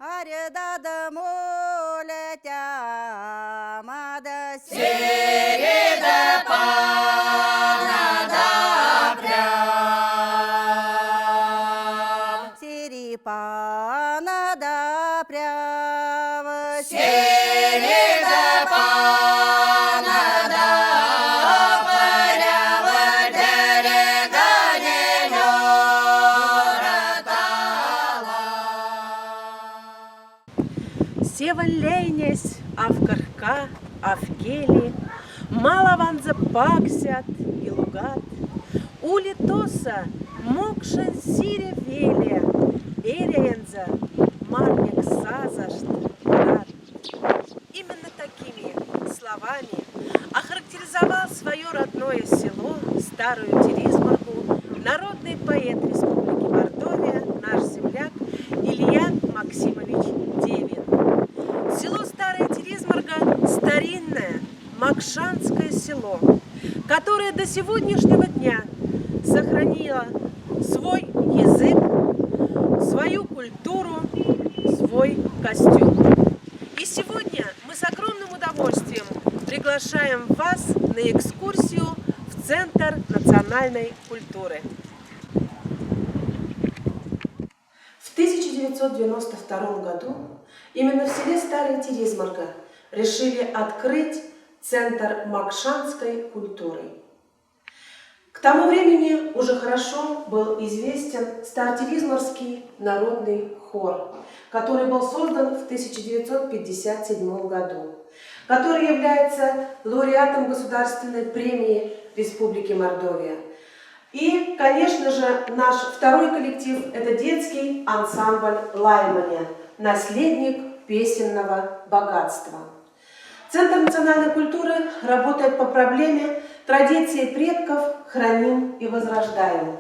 Ареда молетя мада середа панада прям, сирипанада прява середа панада прява, дерега не лёратала. Севан лейнес, авкарка, авкели, малаванза паксят и лугат, улитоса мокшен сире веле, эриенза марник сазашт рад. Именно такими словами охарактеризовал свое родное село, Старую Теризморгу, народный поэт Республики Мордовия, наш земляк Илья Максимович Девин. Село Старая Теризморга – старинное макшанское село, которое до сегодняшнего дня сохранило свой язык, свою культуру, свой костюм. И сегодня мы с огромным удовольствием приглашаем вас на экскурсию в Центр национальной культуры. В 1992 году именно в селе Старая Теризморга решили открыть Центр макшанской культуры. К тому времени уже хорошо был известен Старотеризморский народный хор, который был создан в 1957 году, который является лауреатом Государственной премии Республики Мордовия. И, конечно же, наш второй коллектив – это детский ансамбль «Лаймане», наследник песенного богатства. Центр национальной культуры работает по проблеме традиции предков храним и возрождаем.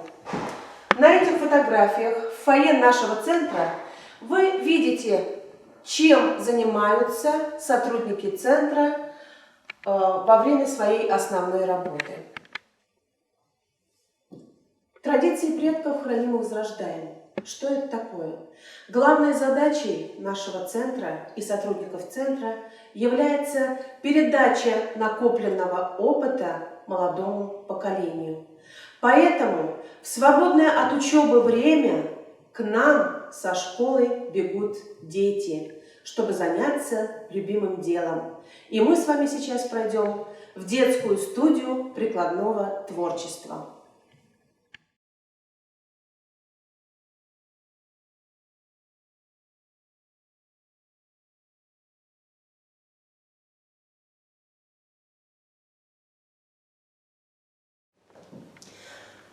На этих фотографиях в фойе нашего центра вы видите, чем занимаются сотрудники центра во время своей основной работы. Традиции предков храним и возрождаем. Что это такое? Главной задачей нашего центра и сотрудников центра является передача накопленного опыта молодому поколению. Поэтому в свободное от учебы время к нам со школы бегут дети, чтобы заняться любимым делом. И мы с вами сейчас пройдем в детскую студию прикладного творчества.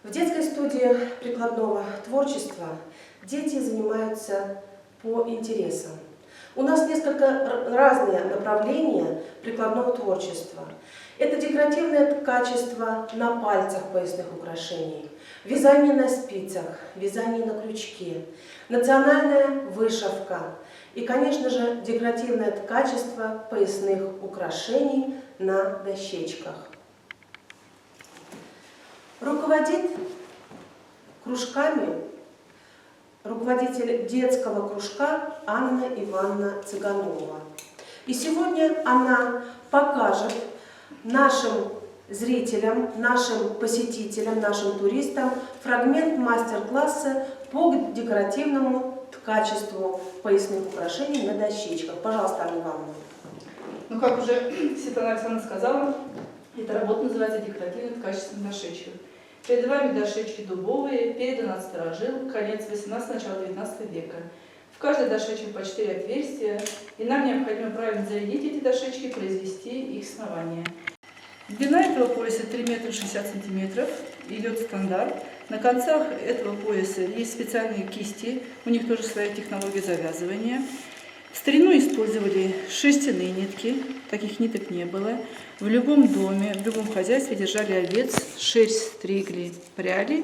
В детской студии прикладного творчества дети занимаются по интересам. У нас несколько разные направления прикладного творчества. Это декоративное ткачество на пальцах поясных украшений, вязание на спицах, вязание на крючке, национальная вышивка и, конечно же, декоративное ткачество поясных украшений на дощечках. Руководит кружками руководитель детского кружка Анна Ивановна Цыганова. И сегодня она покажет нашим зрителям, нашим посетителям, нашим туристам фрагмент мастер-класса по декоративному ткачеству поясных украшений на дощечках. Пожалуйста, Анна Ивановна. Ну, как уже Светлана Александровна сказала, эта работа называется декоративным ткачеством дощечек. Перед вами дощечки дубовые, переданы от старожил, конец 18 начало 19 века. В каждой дощечке по 4 отверстия, и нам необходимо правильно зарядить эти дощечки и произвести их основание. Длина этого пояса 3 метра 60 сантиметров, идет стандарт. На концах этого пояса есть специальные кисти, у них тоже своя технология завязывания. В старину использовали шерстяные нитки, таких ниток не было. В любом доме, в любом хозяйстве держали овец, шерсть стригли, пряли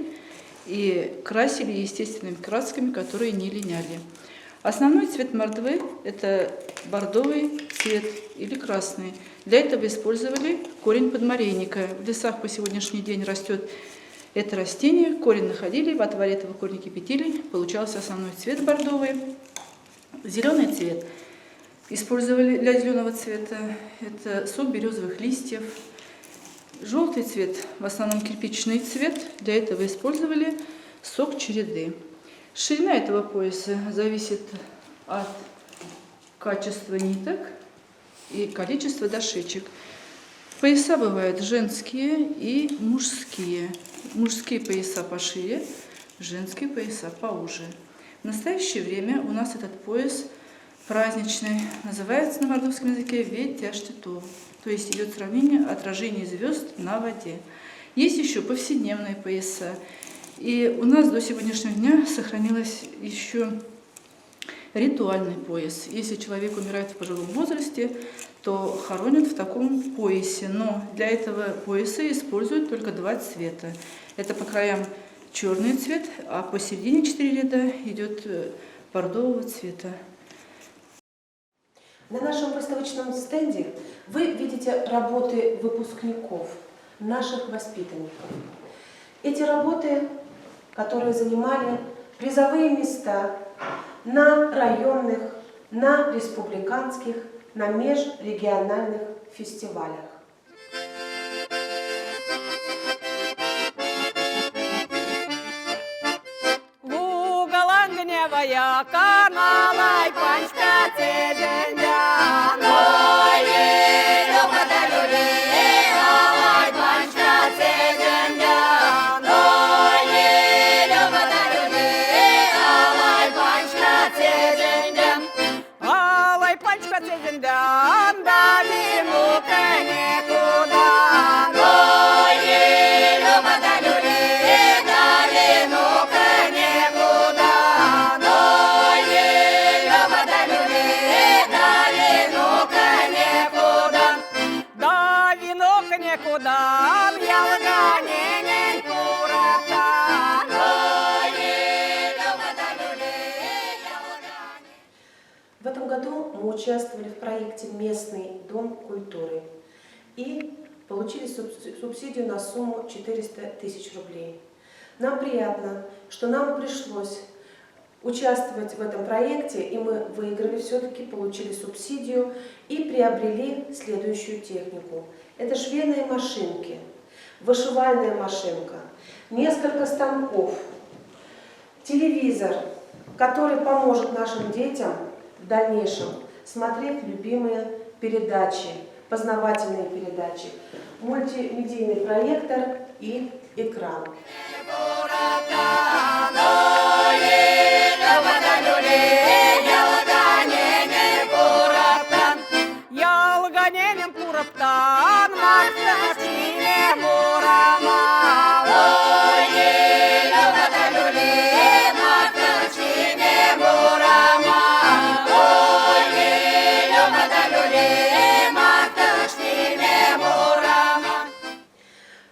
и красили естественными красками, которые не линяли. Основной цвет мордвы – это бордовый цвет или красный. Для этого использовали корень подмарейника. В лесах по сегодняшний день растет это растение, корень находили, в отваре этого корня кипятили, получался основной цвет бордовый. Зеленый цвет использовали для зеленого цвета. Это сок березовых листьев. Желтый цвет, в основном кирпичный цвет. Для этого использовали сок череды. Ширина этого пояса зависит от качества ниток и количества дощечек. Пояса бывают женские и мужские. Мужские пояса пошире, женские пояса поуже. В настоящее время у нас этот пояс праздничный, называется на мордовском языке «Ветяштиту», то есть идет сравнение отражений звезд на воде. Есть еще повседневные пояса. И у нас до сегодняшнего дня сохранилось еще ритуальный пояс. Если человек умирает в пожилом возрасте, то хоронят в таком поясе. Но для этого пояса используют только два цвета. Это по краям черный цвет, а посередине 4 ряда идет бордового цвета. На нашем выставочном стенде вы видите работы выпускников, наших воспитанников. Эти работы, которые занимали призовые места на районных, на республиканских, на межрегиональных фестивалях. Лугалан гневая каналай панчка цезендян. Ой, любата люли, алай панчка цезендян. Ой, любата люли, алай панчка цезендян. Алай панчка цезендян, дали мука никуда. Ой, любата люли, дали мука никуда. Ой, любата люли, дали мука никуда. Да вінок никуда, я лганенен курата. Ой, любата люли, я лганенен. В этом году мы участвовали в проекте «Местный дом культуры» и получили субсидию на сумму 400 тысяч рублей. Нам приятно, что нам пришлось участвовать в этом проекте, и мы выиграли все-таки, получили субсидию и приобрели следующую технику. Это швейные машинки, вышивальная машинка, несколько станков, телевизор, который поможет нашим детям в дальнейшем смотреть любимые передачи, познавательные передачи, мультимедийный проектор и экран.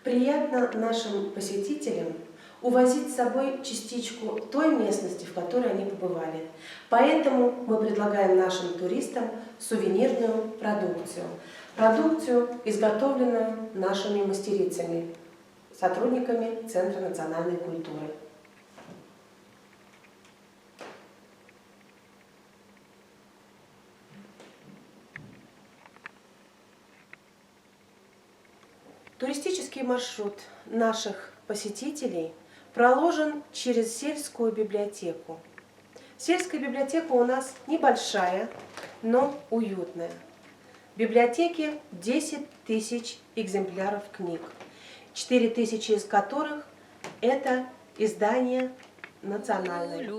Приятно нашим посетителям увозить с собой частичку той местности, в которой они побывали. Поэтому мы предлагаем нашим туристам сувенирную продукцию. Продукцию, изготовленную нашими мастерицами, сотрудниками Центра национальной культуры. Туристический маршрут наших посетителей проложен через сельскую библиотеку. Сельская библиотека у нас небольшая, но уютная. В библиотеке 10 тысяч экземпляров книг, 4 тысячи из которых это издания национальные.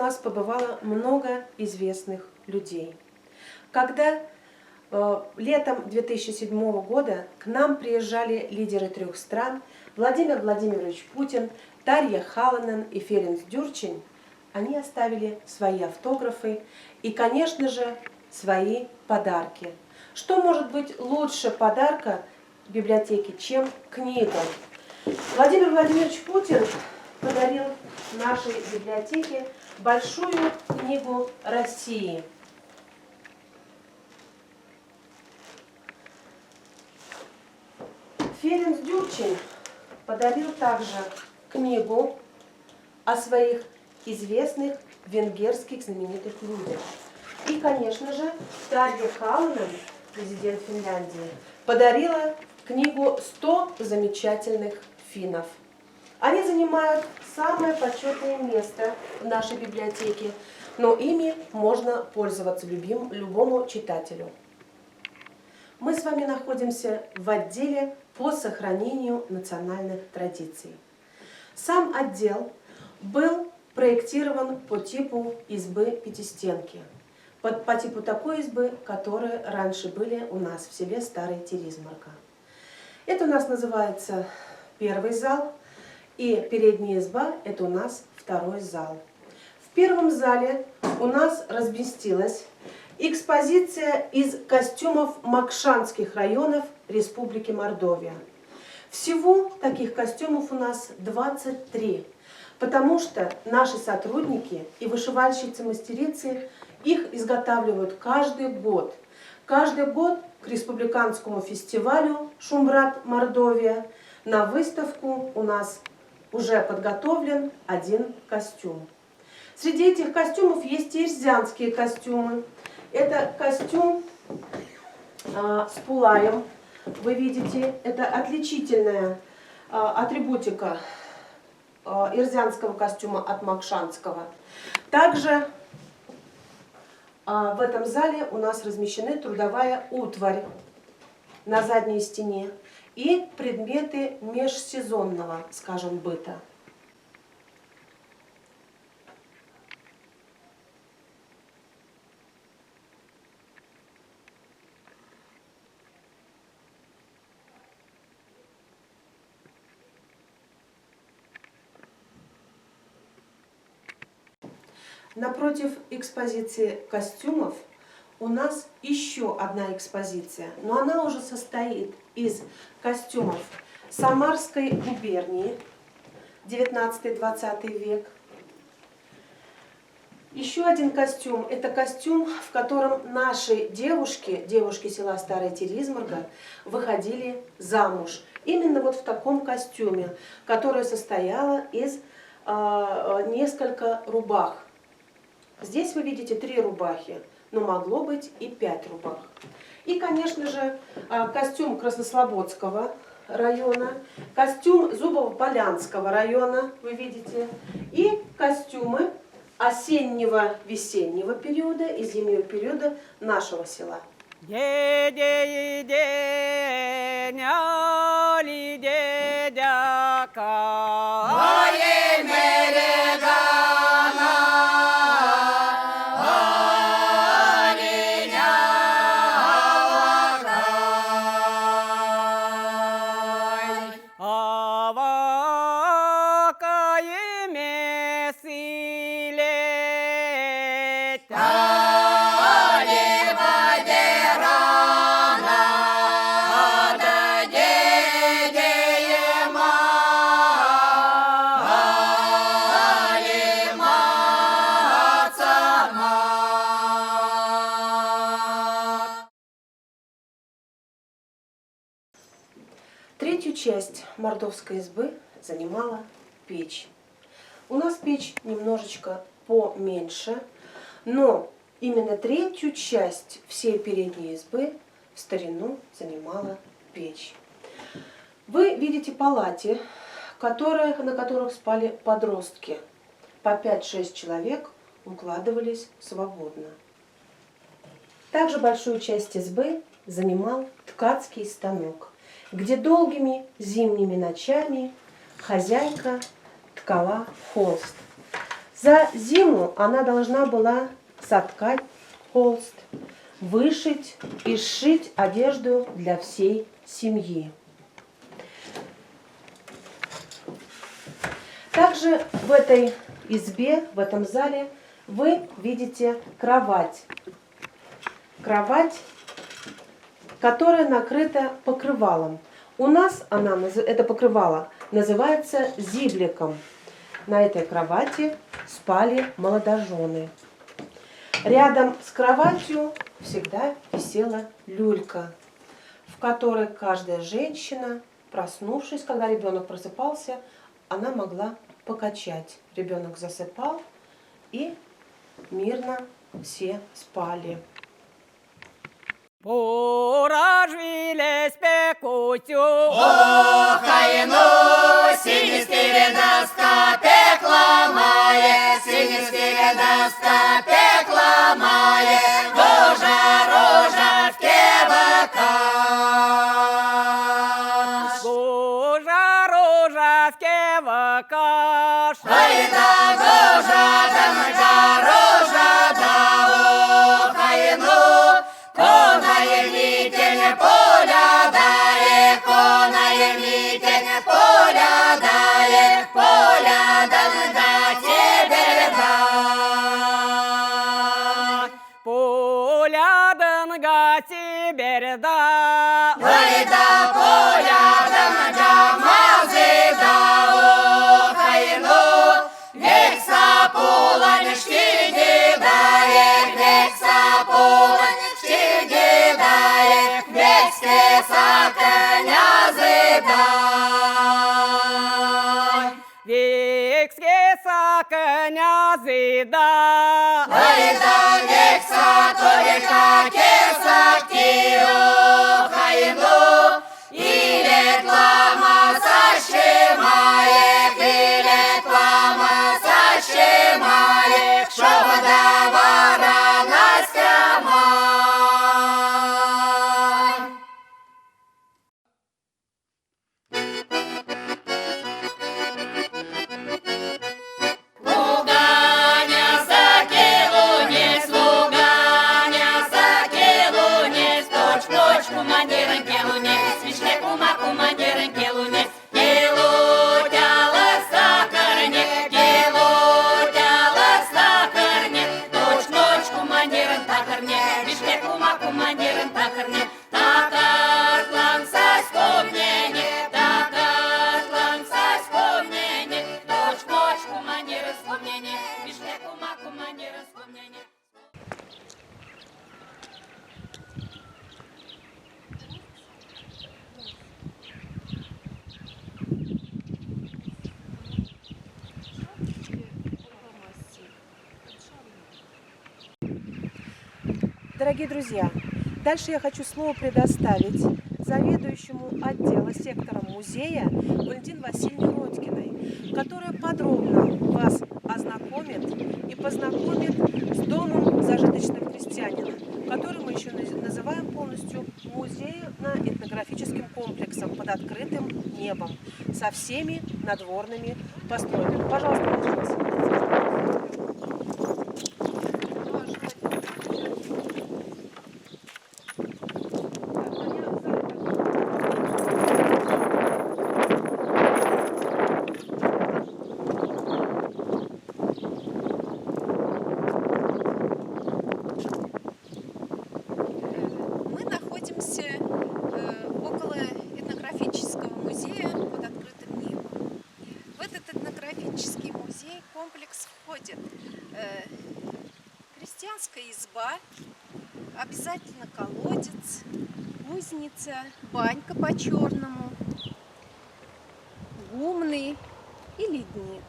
нас побывало много известных людей. Когда летом 2007 года к нам приезжали лидеры 3 стран Владимир Владимирович Путин, Тарья Халанен и Ференц Дюрчин, они оставили свои автографы и, конечно же, свои подарки. Что может быть лучше подарка библиотеке, чем книга? Владимир Владимирович Путин подарил нашей библиотеке большую книгу России. Ференц Дюрчин подарил также книгу о своих известных венгерских знаменитых людях. И, конечно же, Тарья Халанен, президент Финляндии, подарила книгу «100 замечательных финнов». Они занимают самое почетное место в нашей библиотеке, но ими можно пользоваться любому читателю. Мы с вами находимся в отделе по сохранению национальных традиций. Сам отдел был проектирован по типу избы пятистенки, по типу такой избы, которые раньше были у нас в селе Старая Теризмарка. Это у нас называется первый зал, и передняя изба – это у нас второй зал. В первом зале у нас разместилась экспозиция из костюмов макшанских районов Республики Мордовия. Всего таких костюмов у нас 23, потому что наши сотрудники и вышивальщицы-мастерицы их изготавливают каждый год. Каждый год к республиканскому фестивалю «Шумбрат Мордовия» на выставку у нас уже подготовлен один костюм. Среди этих костюмов есть и ирзянские костюмы. Это костюм с пулаем. Вы видите, это отличительная атрибутика ирзянского костюма от макшанского. Также в этом зале у нас размещены трудовая утварь на задней стене и предметы межсезонного, скажем, быта. Напротив экспозиции костюмов у нас еще одна экспозиция, но она уже состоит из костюмов Самарской губернии, 19-20 век. Еще один костюм – это костюм, в котором наши девушки села Старая Теризмарка, выходили замуж. Именно вот в таком костюме, который состоял из нескольких рубах. Здесь вы видите 3 рубахи, но могло быть и 5 рубах. И, конечно же, костюм Краснослободского района, костюм Зубово-Полянского района, вы видите, и костюмы осеннего-весеннего периода и зимнего периода нашего села. Третью часть мордовской избы занимала печь. У нас печь немножечко поменьше, но именно третью часть всей передней избы в старину занимала печь. Вы видите палати, на которых спали подростки. По 5-6 человек укладывались свободно. Также большую часть избы занимал ткацкий станок, где долгими зимними ночами хозяйка ткала холст. За зиму она должна была соткать холст, вышить и сшить одежду для всей семьи. Также в этой избе, в этом зале вы видите кровать. Кровать, которая накрыта покрывалом. У нас это покрывало называется зибликом. На этой кровати спали молодожены. Рядом с кроватью всегда висела люлька, в которой каждая женщина, проснувшись, когда ребенок просыпался, она могла покачать. Ребенок засыпал, и мирно все спали. Поражвілесь пекутю, Охайно, синістире доска пекла має, синістире доска пекла має, рожа в кевакаш. рожа в кевакаш. Айда рожа да, охайно, конає вітень поля дає, конає вітень поля дає, поля да тебе дай. Поля донга теперь да. Айда поля да мази да, охайно, векса поланишки дає, векса поланишки дає, векське саканязи дай. Векске сакнязи да. Айда векса только кесаки, охайно, і реклама зашимає, і реклама зашимає, що вода варанаська май. Луганя закилунець, точку маніреньке лунець, свічне кумаку маніреньке лунець, кілутяла сакарне, точку манірен такарне, свічне кумаку манірен такарне, такартлан саскомнене, точку манірен скомнене, свічне кумаку манірен скомнене. Дорогие друзья, дальше я хочу слово предоставить заведующему отдела сектора музея Валентине Васильевне Родькиной, которая подробно вас ознакомит и познакомит с домом зажиточного крестьянина, который мы еще называем полностью музейно-этнографическим комплексом под открытым небом со всеми надворными постройками. Пожалуйста, Валентина Васильевна. Мы находимся около этнографического музея под открытым небом. В этот этнографический музей комплекс входит крестьянская изба, обязательно колодец, кузница, банька по-черному, гумный и ледник.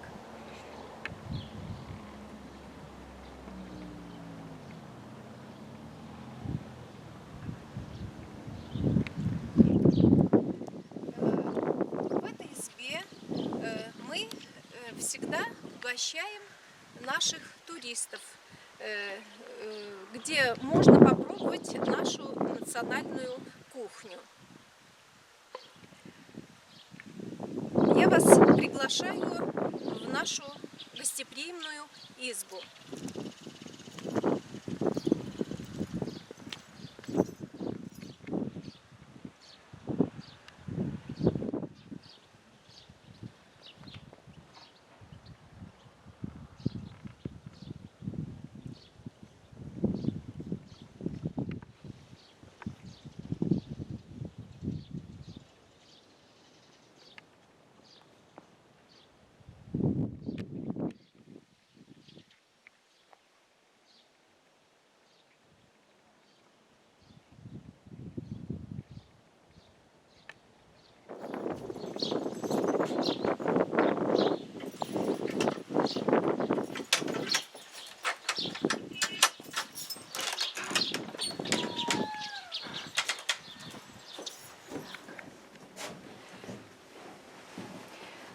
В этой избе мы всегда угощаем наших туристов, где можно попробовать нашу национальную кухню. Я вас приглашаю в нашу гостеприимную избу.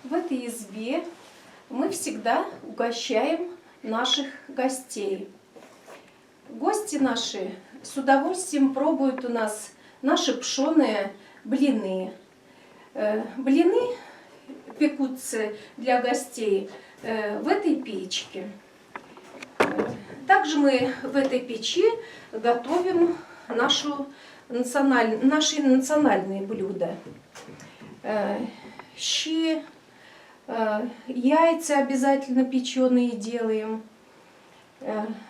В этой избе мы всегда угощаем наших гостей. Гости наши с удовольствием пробуют у нас наши пшеные блины. Блины пекутся для гостей в этой печке. Также мы в этой печи готовим наши национальные блюда. Щи, яйца обязательно печеные делаем.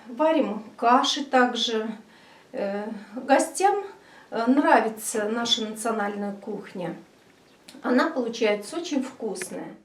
Варим каши также. Гостям нравится наша национальная кухня. Она получается очень вкусная.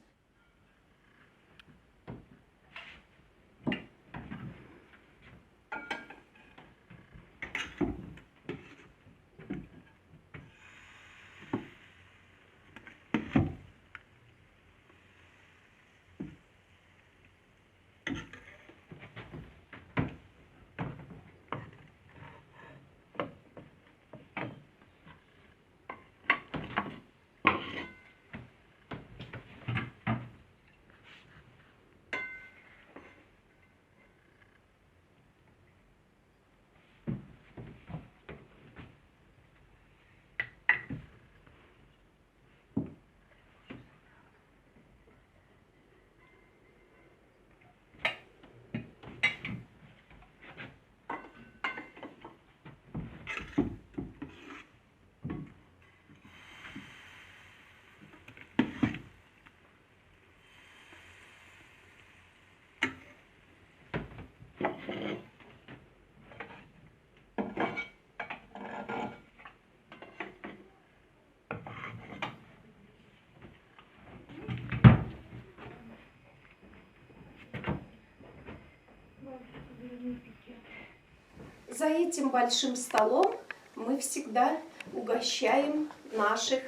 За этим большим столом мы всегда угощаем наших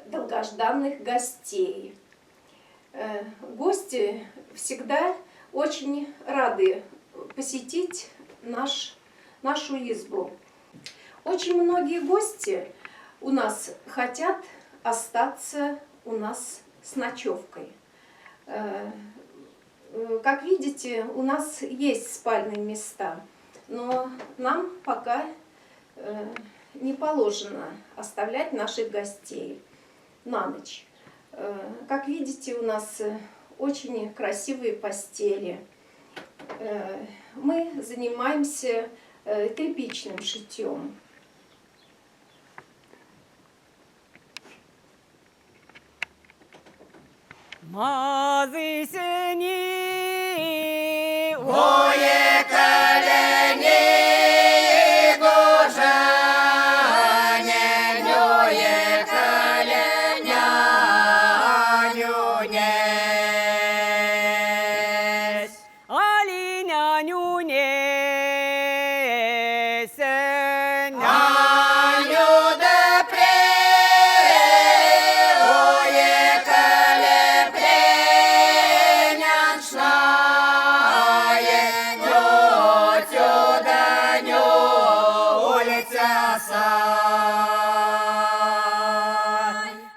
долгожданных гостей. Гости всегда очень рады посетить нашу избу. Очень многие гости у нас хотят остаться у нас с ночевкой. Как видите, у нас есть спальные места, но нам пока не положено оставлять наших гостей на ночь. Как видите, у нас очень красивые постели. Мы занимаемся тряпичным шитьем. Мазы сини, Ое колени, гожане, нёе коленя, нюнесь. алиня нюнесен, Аню де пре, ое коле пленяншная, нё тёда, нё улица сай.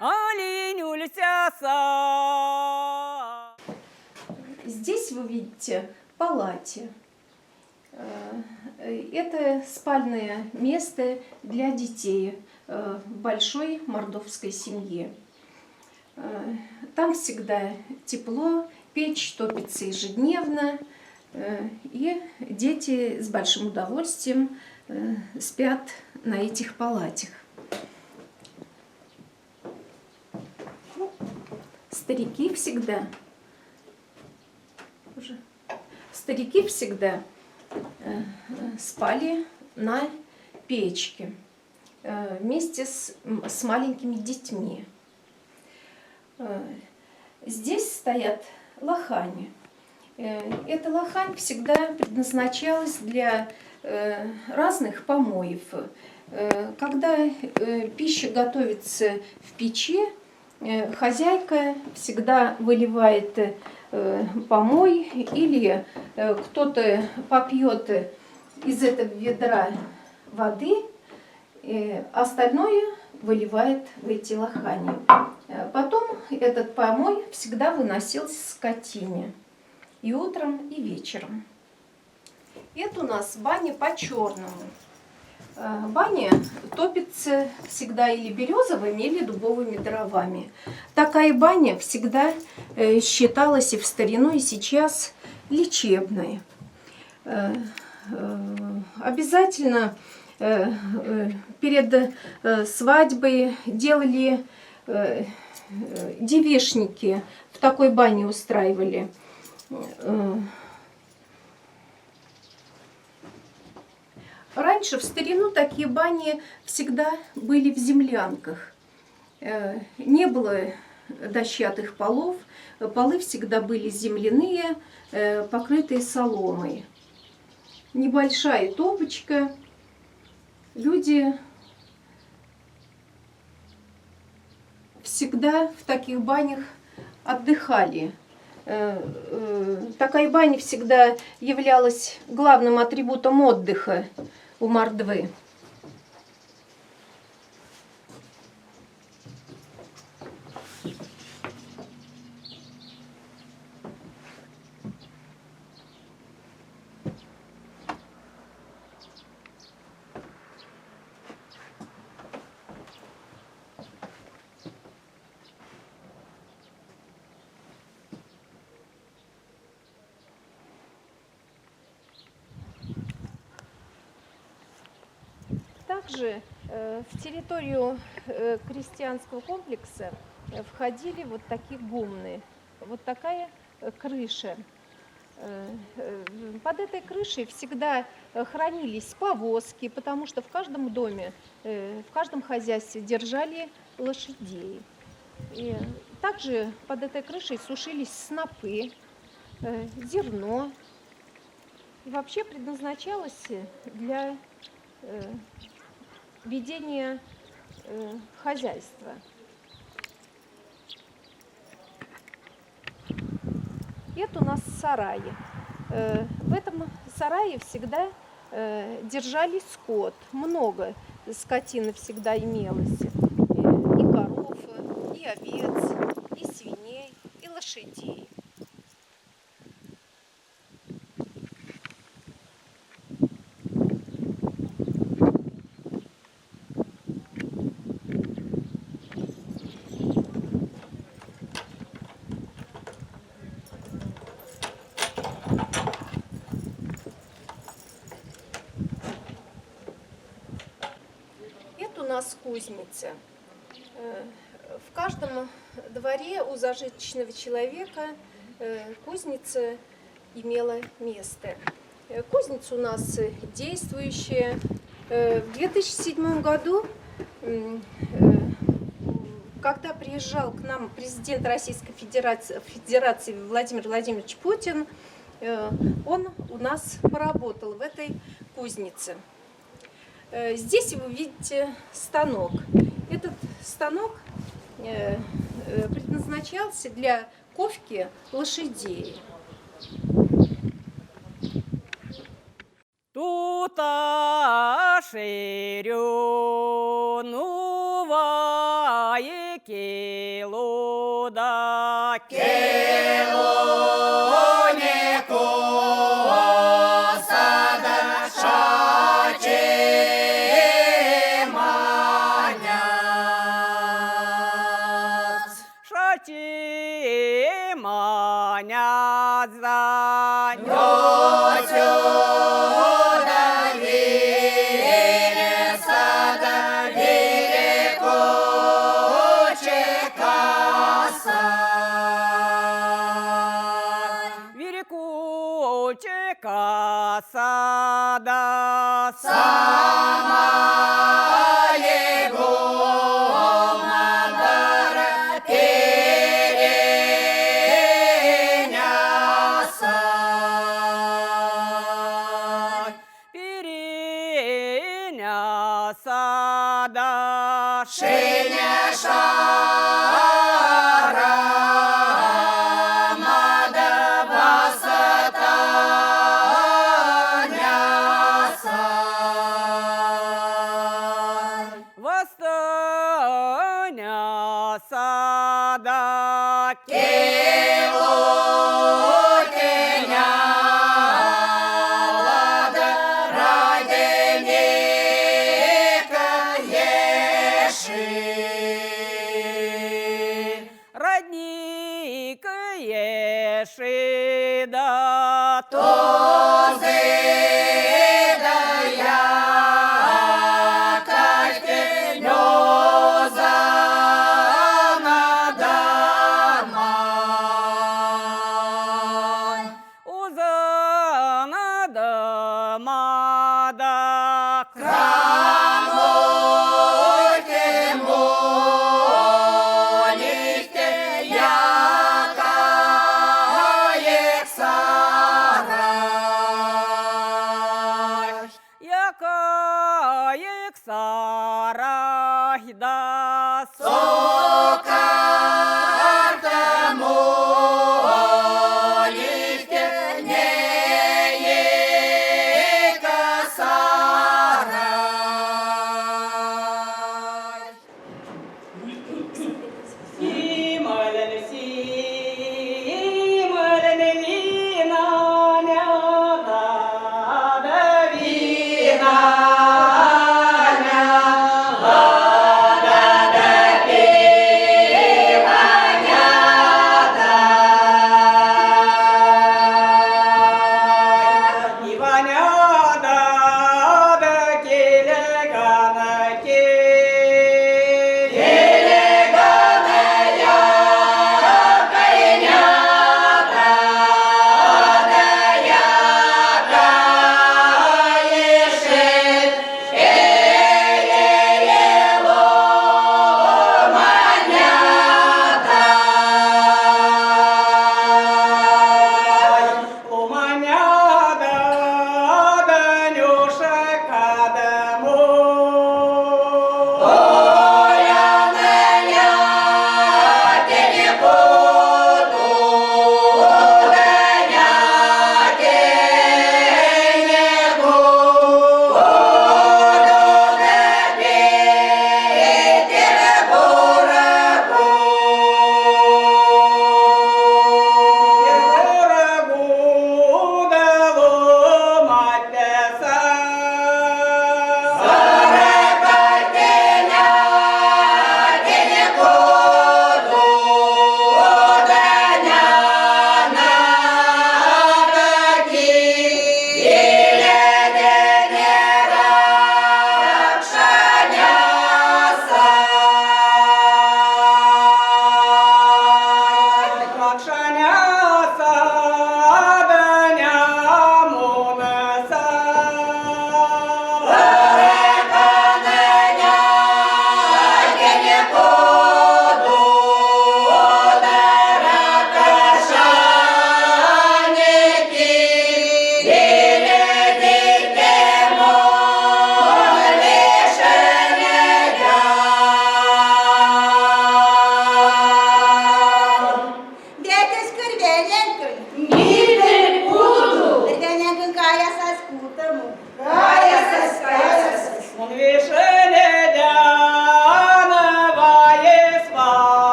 алинюлься са. Здесь вы видите палати. Это спальное место для детей в большой мордовской семье. Там всегда тепло Печь топится ежедневно, и дети с большим удовольствием спят на этих палатях. Старики всегда спали на печке вместе с маленькими детьми. Здесь стоят лохани. Эта лохань всегда предназначалась для разных помоев. Когда пища готовится в печи, хозяйка всегда выливает помой, или кто-то попьет из этого ведра воды, остальное выливает в эти лохани. Потом этот помой всегда выносился скотине и утром, и вечером. Это у нас баня по-черному. Баня топится всегда или березовыми, или дубовыми дровами. Такая баня всегда считалась и в старину, и сейчас лечебной. Обязательно перед свадьбой делали девичники, в такой бане устраивали. Раньше, в старину, такие бани всегда были в землянках. Не было дощатых полов, полы всегда были земляные, покрытые соломой. Небольшая топочка. Люди всегда в таких банях отдыхали. Такая баня всегда являлась главным атрибутом отдыха у мордвы. Также в территорию крестьянского комплекса входили вот такие гумны, вот такая крыша. Под этой крышей всегда хранились повозки, потому что в каждом доме, в каждом хозяйстве держали лошадей. И также под этой крышей сушились снопы, зерно. И вообще предназначалось для ведения хозяйства. Это у нас сараи. В этом сарае всегда держали скот. Много скотины всегда имелось. И коров, и овец, и свиней, и лошадей. Это у нас кузница. В каждом дворе у зажиточного человека кузница имела место. Кузница у нас действующая. В 2007 году, когда приезжал к нам президент Российской Федерации Владимир Владимирович Путин, он у нас поработал в этой кузнице. Здесь вы видите станок. Этот станок предназначался для ковки лошадей. Тута ширю вае келуда Келонику сада шачи маняц. шати маня сада, Самаего мадара переняса. переняса да Шиня шара мада васатаняса. восстаняса да Келотеня лада раденека еши. родник ешида Тозе да я кальке лёза надамай. узана да мада Крамойте молите якаек сарай. якаек сарай да Сокарта молите неека сарай. Симален, симален, вина, ляда, да вина, Вина, ляда, да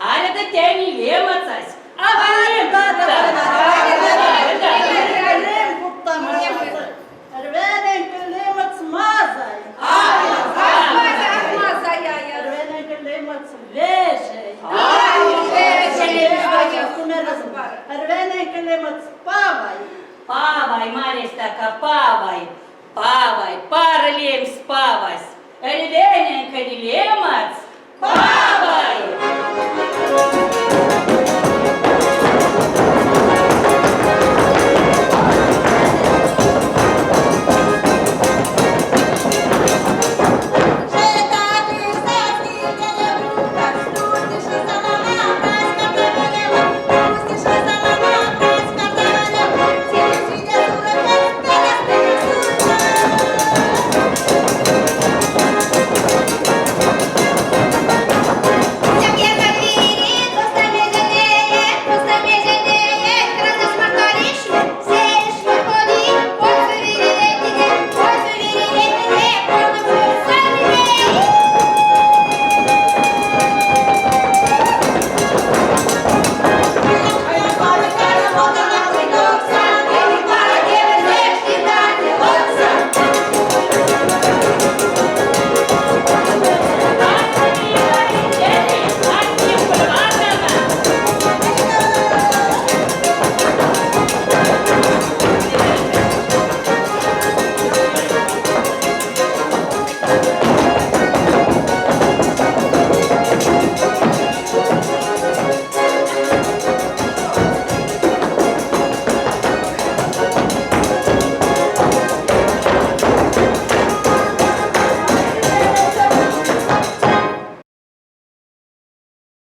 аля да тяни лемацась, а валим, да,